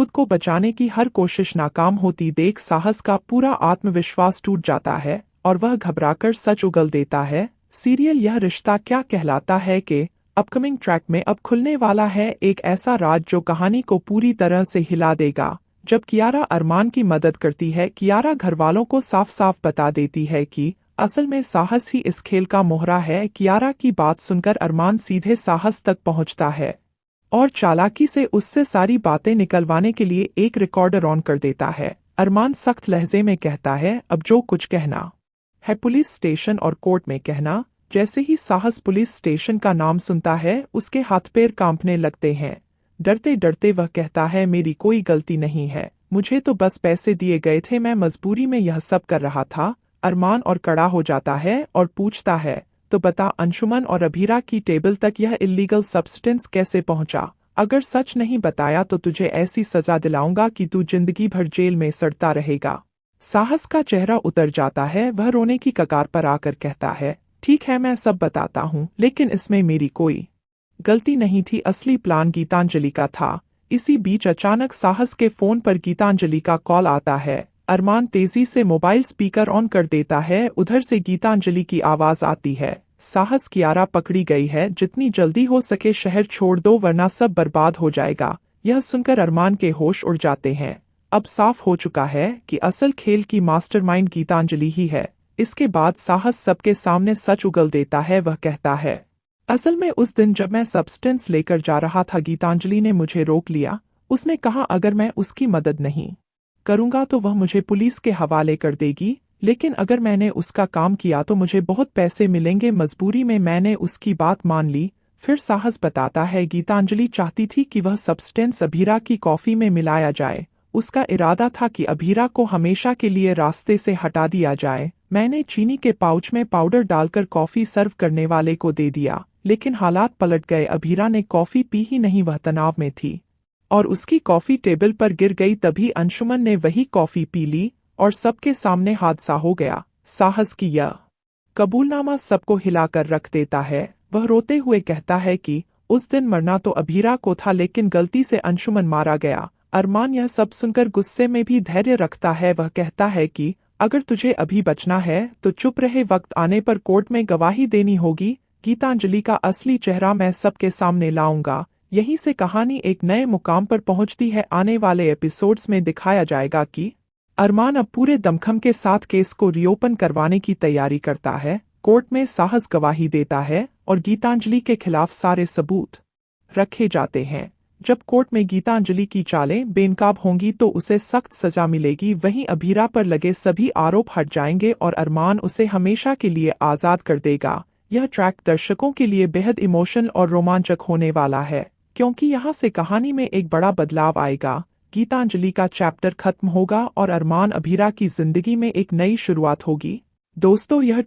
खुद को बचाने की हर कोशिश नाकाम होती देख साहस का पूरा आत्मविश्वास टूट जाता है और वह घबराकर सच उगल देता है। सीरियल यह रिश्ता क्या कहलाता है कि अपकमिंग ट्रैक में अब खुलने वाला है एक ऐसा राज जो कहानी को पूरी तरह से हिला देगा। जब कियारा अरमान की मदद करती है, कियारा घरवालों को साफ साफ बता देती है कि असल में साहस ही इस खेल का मोहरा है। कियारा की बात सुनकर अरमान सीधे साहस तक पहुंचता है और चालाकी से उससे सारी बातें निकलवाने के लिए एक रिकॉर्डर ऑन कर देता है। अरमान सख्त लहजे में कहता है, अब जो कुछ कहना है पुलिस स्टेशन और कोर्ट में कहना। जैसे ही साहस पुलिस स्टेशन का नाम सुनता है, उसके हाथ पैर कांपने लगते हैं। डरते डरते वह कहता है, मेरी कोई गलती नहीं है, मुझे तो बस पैसे दिए गए थे, मैं मजबूरी में यह सब कर रहा था। अरमान और कड़ा हो जाता है और पूछता है, तो बता अंशुमन और अभीरा की टेबल तक यह इल्लीगल सब्सटेंस कैसे पहुंचा? अगर सच नहीं बताया तो तुझे ऐसी सजा दिलाऊंगा कि तू जिंदगी भर जेल में सड़ता रहेगा। साहस का चेहरा उतर जाता है, वह रोने की कगार पर आकर कहता है, ठीक है मैं सब बताता हूँ, लेकिन इसमें मेरी कोई गलती नहीं थी, असली प्लान गीतांजलि का था। इसी बीच अचानक साहस के फोन पर गीतांजलि का कॉल आता है। अरमान तेजी से मोबाइल स्पीकर ऑन कर देता है, उधर से गीतांजलि की आवाज आती है, साहस कियारा पकड़ी गई है, जितनी जल्दी हो सके शहर छोड़ दो वरना सब बर्बाद हो जाएगा। यह सुनकर अरमान के होश उड़ जाते हैं। अब साफ हो चुका है कि असल खेल की मास्टरमाइंड गीतांजलि ही है। इसके बाद साहस सबके सामने सच उगल देता है। वह कहता है, असल में उस दिन जब मैं सब्सटेंस लेकर जा रहा था, गीतांजलि ने मुझे रोक लिया। उसने कहा अगर मैं उसकी मदद नहीं करूंगा तो वह मुझे पुलिस के हवाले कर देगी, लेकिन अगर मैंने उसका काम किया तो मुझे बहुत पैसे मिलेंगे। मजबूरी में मैंने उसकी बात मान ली। फिर साहस बताता है, गीतांजलि चाहती थी कि वह सब्सटेंस अभीरा की कॉफी में मिलाया जाए। उसका इरादा था कि अभीरा को हमेशा के लिए रास्ते से हटा दिया जाए। मैंने चीनी के पाउच में पाउडर डालकर कॉफी सर्व करने वाले को दे दिया, लेकिन हालात पलट गए। अभीरा ने कॉफी पी ही नहीं, वह तनाव में थी और उसकी कॉफी टेबल पर गिर गई। तभी अंशुमन ने वही कॉफी पी ली और सबके सामने हादसा हो गया। साहस की यह कबूलनामा सबको हिलाकर रख देता है। वह रोते हुए कहता है कि उस दिन मरना तो अभीरा को था, लेकिन गलती से अंशुमन मारा गया। अरमान यह सब सुनकर गुस्से में भी धैर्य रखता है। वह कहता है कि अगर तुझे अभी बचना है तो चुप रहे, वक्त आने पर कोर्ट में गवाही देनी होगी। गीतांजलि का असली चेहरा मैं सबके सामने लाऊंगा। यहीं से कहानी एक नए मुकाम पर पहुंचती है। आने वाले एपिसोड्स में दिखाया जाएगा कि अरमान अब पूरे दमखम के साथ केस को रीओपन करवाने की तैयारी करता है। कोर्ट में साहस गवाही देता है और गीतांजलि के खिलाफ सारे सबूत रखे जाते हैं। जब कोर्ट में गीतांजलि की चालें बेनकाब होंगी तो उसे सख्त सजा मिलेगी। वहीं अभीरा पर लगे सभी आरोप हट जाएंगे और अरमान उसे हमेशा के लिए आजाद कर देगा। यह ट्रैक दर्शकों के लिए बेहद इमोशनल और रोमांचक होने वाला है, क्योंकि यहाँ से कहानी में एक बड़ा बदलाव आएगा। गीतांजलि का चैप्टर खत्म होगा और अरमान अभीरा की जिंदगी में एक नई शुरुआत होगी। दोस्तों, यह